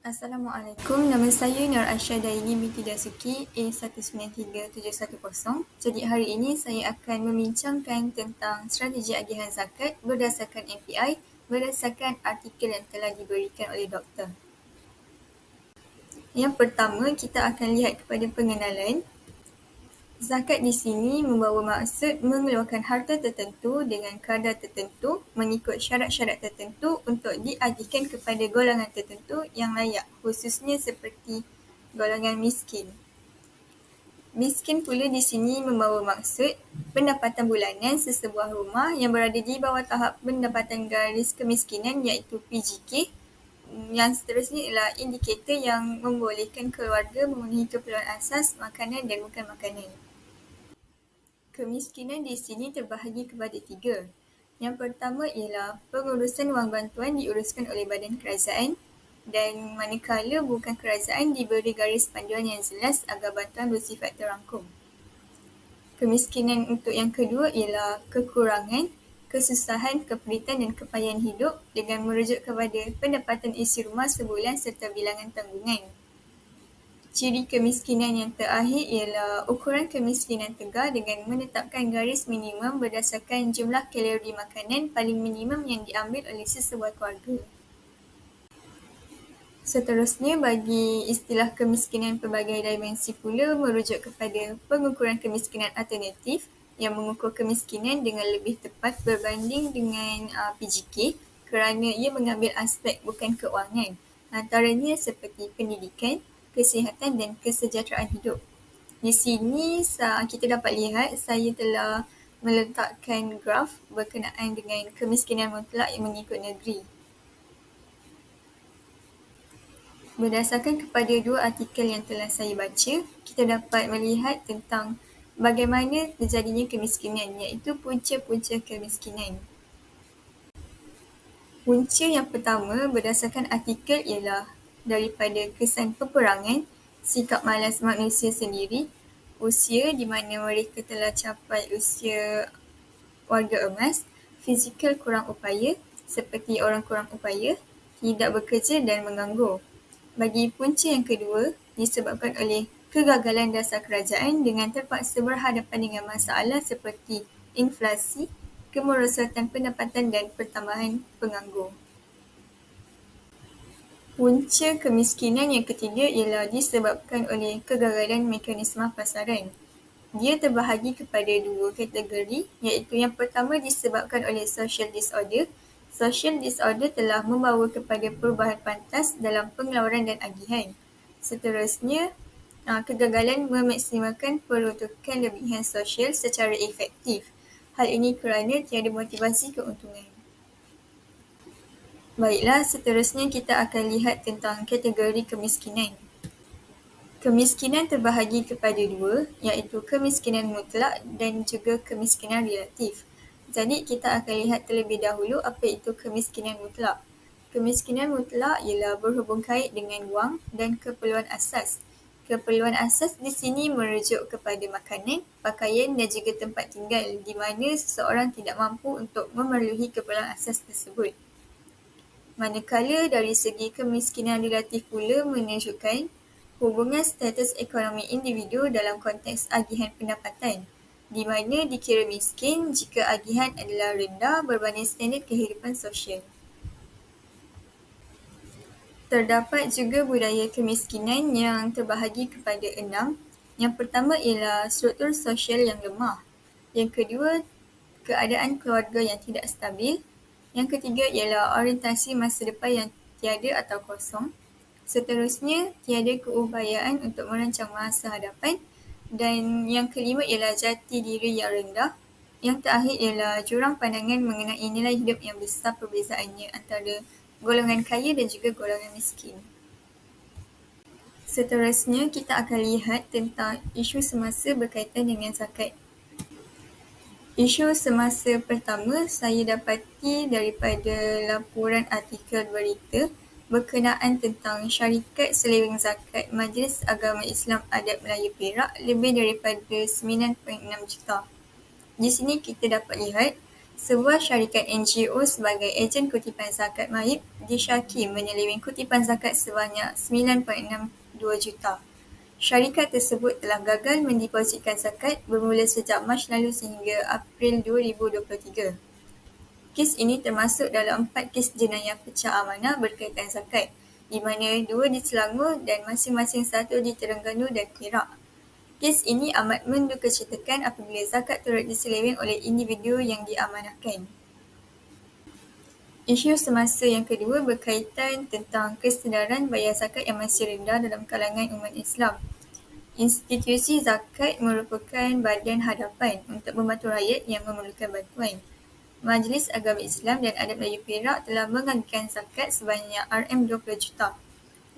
Assalamualaikum, nama saya Nur Aisyah Daini binti Dasuki A193-710. Jadi hari ini saya akan membincangkan tentang strategi agihan zakat berdasarkan MPI berdasarkan artikel yang telah diberikan oleh doktor. Yang pertama, kita akan lihat kepada pengenalan. Zakat di sini membawa maksud mengeluarkan harta tertentu dengan kadar tertentu mengikut syarat-syarat tertentu untuk diagihkan kepada golongan tertentu yang layak, khususnya seperti golongan miskin. Miskin pula di sini membawa maksud pendapatan bulanan sesebuah rumah yang berada di bawah tahap pendapatan garis kemiskinan iaitu PGK. Yang seterusnya ialah indikator yang membolehkan keluarga memenuhi keperluan asas makanan dan bukan makanan. Kemiskinan di sini terbahagi kepada 3. Yang pertama ialah pengurusan wang bantuan diuruskan oleh badan kerajaan dan manakala bukan kerajaan diberi garis panduan yang jelas agar bantuan bersifat terangkum. Kemiskinan untuk yang kedua ialah kekurangan, kesusahan, keperitan dan kepayahan hidup dengan merujuk kepada pendapatan isi rumah sebulan serta bilangan tanggungan. Ciri kemiskinan yang terakhir ialah ukuran kemiskinan tegar dengan menetapkan garis minimum berdasarkan jumlah kalori makanan paling minimum yang diambil oleh sesebuah keluarga. Seterusnya, bagi istilah kemiskinan pelbagai dimensi pula merujuk kepada pengukuran kemiskinan alternatif yang mengukur kemiskinan dengan lebih tepat berbanding dengan PGK kerana ia mengambil aspek bukan keuangan, antaranya seperti pendidikan, kesihatan dan kesejahteraan hidup. Di sini kita dapat lihat saya telah meletakkan graf berkenaan dengan kemiskinan mutlak yang mengikut negeri. Berdasarkan kepada 2 artikel yang telah saya baca, kita dapat melihat tentang bagaimana terjadinya kemiskinan, iaitu punca-punca kemiskinan. Punca yang pertama berdasarkan artikel ialah daripada kesan peperangan, sikap malas manusia sendiri, usia di mana mereka telah capai usia warga emas, fizikal kurang upaya seperti orang kurang upaya, tidak bekerja dan menganggur. Bagi punca yang kedua, disebabkan oleh kegagalan dasar kerajaan dengan terpaksa berhadapan dengan masalah seperti inflasi, kemerosotan pendapatan dan pertambahan penganggur. Punca kemiskinan yang ketiga ialah disebabkan oleh kegagalan mekanisme pasaran. Dia terbahagi kepada 2 kategori, iaitu yang pertama disebabkan oleh social disorder. Social disorder telah membawa kepada perubahan pantas dalam pengeluaran dan agihan. Seterusnya, kegagalan memaksimalkan peruntukan lebihan sosial secara efektif. Hal ini kerana tiada motivasi keuntungan. Baiklah, seterusnya kita akan lihat tentang kategori kemiskinan. Kemiskinan terbahagi kepada 2, iaitu kemiskinan mutlak dan juga kemiskinan relatif. Jadi kita akan lihat terlebih dahulu apa itu kemiskinan mutlak. Kemiskinan mutlak ialah berhubung kait dengan wang dan keperluan asas. Keperluan asas di sini merujuk kepada makanan, pakaian dan juga tempat tinggal di mana seseorang tidak mampu untuk memenuhi keperluan asas tersebut. Manakala dari segi kemiskinan relatif pula menunjukkan hubungan status ekonomi individu dalam konteks agihan pendapatan, di mana dikira miskin jika agihan adalah rendah berbanding standard kehidupan sosial. Terdapat juga budaya kemiskinan yang terbahagi kepada 6. Yang pertama ialah struktur sosial yang lemah. Yang kedua, keadaan keluarga yang tidak stabil. Yang ketiga ialah orientasi masa depan yang tiada atau kosong. Seterusnya, tiada keupayaan untuk merancang masa hadapan. Dan yang kelima ialah jati diri yang rendah. Yang terakhir ialah jurang pandangan mengenai nilai hidup yang besar perbezaannya antara golongan kaya dan juga golongan miskin. Seterusnya, kita akan lihat tentang isu semasa berkaitan dengan zakat. Isu semasa pertama saya dapati daripada laporan artikel berita berkenaan tentang syarikat seliwing zakat Majlis Agama Islam Adat Melayu Perak lebih daripada 9.6 juta. Di sini kita dapat lihat Sebuah syarikat NGO sebagai ejen kutipan zakat maib disyaki menyeleweng kutipan zakat sebanyak 9.62 juta. Syarikat tersebut telah gagal mendepositkan zakat bermula sejak Mac lalu sehingga April 2023. Kes ini termasuk dalam 4 kes jenayah pecah amanah berkaitan zakat, di mana 2 di Selangor dan masing-masing 1 di Terengganu dan Perak. Kes ini amat mendukacitakan apabila zakat turut diseleweng oleh individu yang diamanahkan. Isu semasa yang kedua berkaitan tentang kesedaran bayar zakat yang masih rendah dalam kalangan umat Islam. Institusi zakat merupakan badan hadapan untuk membantu rakyat yang memerlukan bantuan. Majlis Agama Islam dan Adat Melayu Perak telah menganggarkan zakat sebanyak RM20 juta.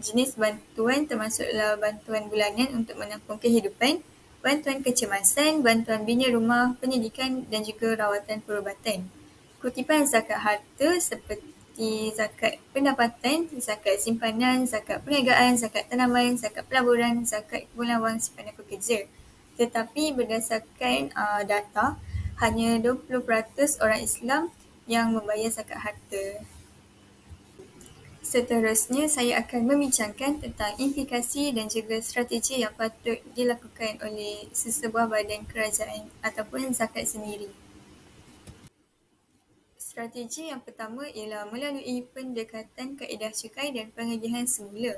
Jenis bantuan termasuklah bantuan bulanan untuk menampung kehidupan, bantuan kecemasan, bantuan bina rumah, pendidikan dan juga rawatan perubatan. Kutipan zakat harta seperti zakat pendapatan, zakat simpanan, zakat perniagaan, zakat tanaman, zakat pelaburan, zakat kumpulan wang simpanan pekerja. Tetapi berdasarkan data, hanya 20% orang Islam yang membayar zakat harta. Seterusnya, saya akan membincangkan tentang implikasi dan juga strategi yang patut dilakukan oleh sesebuah badan kerajaan ataupun zakat sendiri. Strategi yang pertama ialah melalui pendekatan kaedah cukai dan pengagihan semula.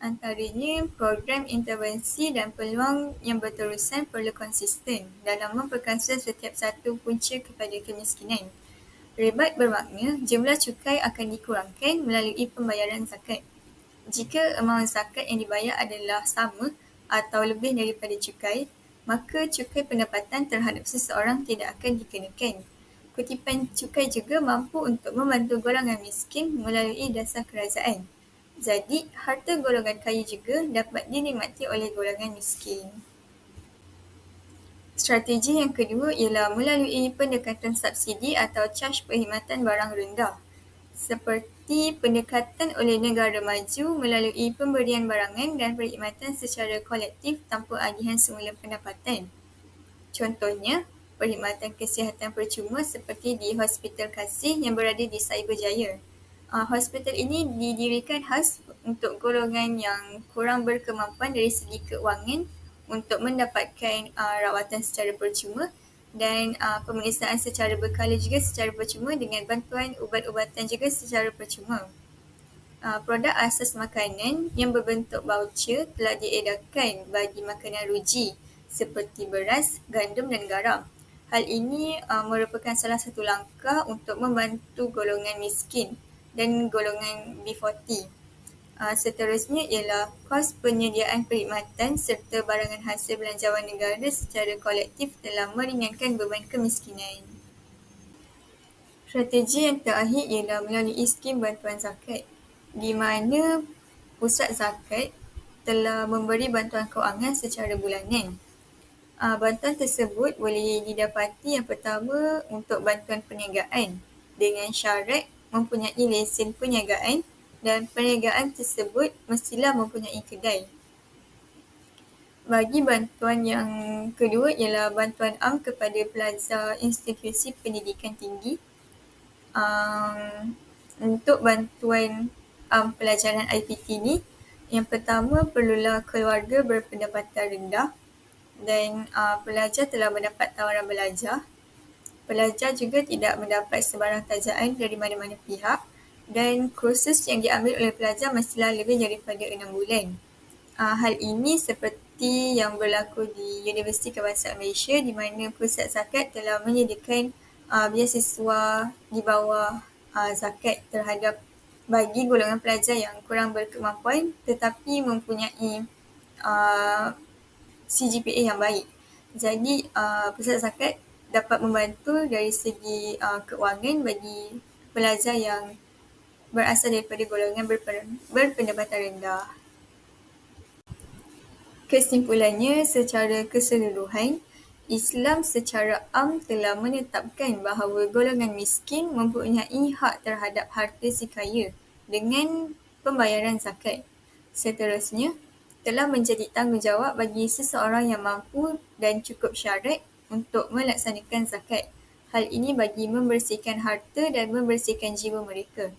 Antaranya, program intervensi dan peluang yang berterusan perlu konsisten dalam memperkasa setiap satu punca kepada kemiskinan. Rebat bermakna jumlah cukai akan dikurangkan melalui pembayaran zakat. Jika amaun zakat yang dibayar adalah sama atau lebih daripada cukai, maka cukai pendapatan terhadap seseorang tidak akan dikenakan. Kutipan cukai juga mampu untuk membantu golongan miskin melalui dasar kerajaan. Jadi, harta golongan kaya juga dapat dinikmati oleh golongan miskin. Strategi yang kedua ialah melalui pendekatan subsidi atau caj perkhidmatan barang rendah, seperti pendekatan oleh negara maju melalui pemberian barangan dan perkhidmatan secara kolektif tanpa agihan semula pendapatan. Contohnya, perkhidmatan kesihatan percuma seperti di Hospital Kasih yang berada di Cyberjaya. Hospital ini didirikan khas untuk golongan yang kurang berkemampuan dari segi keuangan untuk mendapatkan rawatan secara percuma dan pemeriksaan secara berkala juga secara percuma dengan bantuan ubat-ubatan juga secara percuma. Produk asas makanan yang berbentuk voucher telah diedarkan bagi makanan ruji seperti beras, gandum dan garam. Hal ini merupakan salah satu langkah untuk membantu golongan miskin dan golongan B40. Seterusnya ialah kos penyediaan perkhidmatan serta barangan hasil belanjawan negara secara kolektif telah meringankan beban kemiskinan. Strategi yang terakhir ialah melalui skim bantuan zakat, di mana pusat zakat telah memberi bantuan kewangan secara bulanan. Bantuan tersebut boleh didapati yang pertama untuk bantuan perniagaan dengan syarat mempunyai lesen perniagaan dan perniagaan tersebut mestilah mempunyai kedai. Bagi bantuan yang kedua ialah bantuan am kepada pelajar institusi pendidikan tinggi. Untuk bantuan pelajaran IPT ni, yang pertama perlulah keluarga berpendapatan rendah dan pelajar telah mendapat tawaran belajar. Pelajar juga tidak mendapat sebarang tajaan dari mana-mana pihak dan kursus yang diambil oleh pelajar mestilah lebih daripada 6 bulan. Hal ini seperti yang berlaku di Universiti Kebangsaan Malaysia di mana pusat zakat telah menyediakan beasiswa di bawah zakat terhadap bagi golongan pelajar yang kurang berkemampuan tetapi mempunyai CGPA yang baik. Jadi, pusat zakat dapat membantu dari segi keuangan bagi pelajar yang berasal daripada golongan berpendapatan rendah. Kesimpulannya, secara keseluruhan, Islam secara am telah menetapkan bahawa golongan miskin mempunyai hak terhadap harta si kaya dengan pembayaran zakat. Seterusnya, telah menjadi tanggungjawab bagi seseorang yang mampu dan cukup syarat untuk melaksanakan zakat. Hal ini bagi membersihkan harta dan membersihkan jiwa mereka.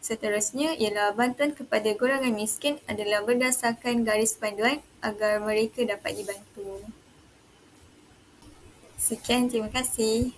Seterusnya ialah bantuan kepada golongan miskin adalah berdasarkan garis panduan agar mereka dapat dibantu. Sekian, terima kasih.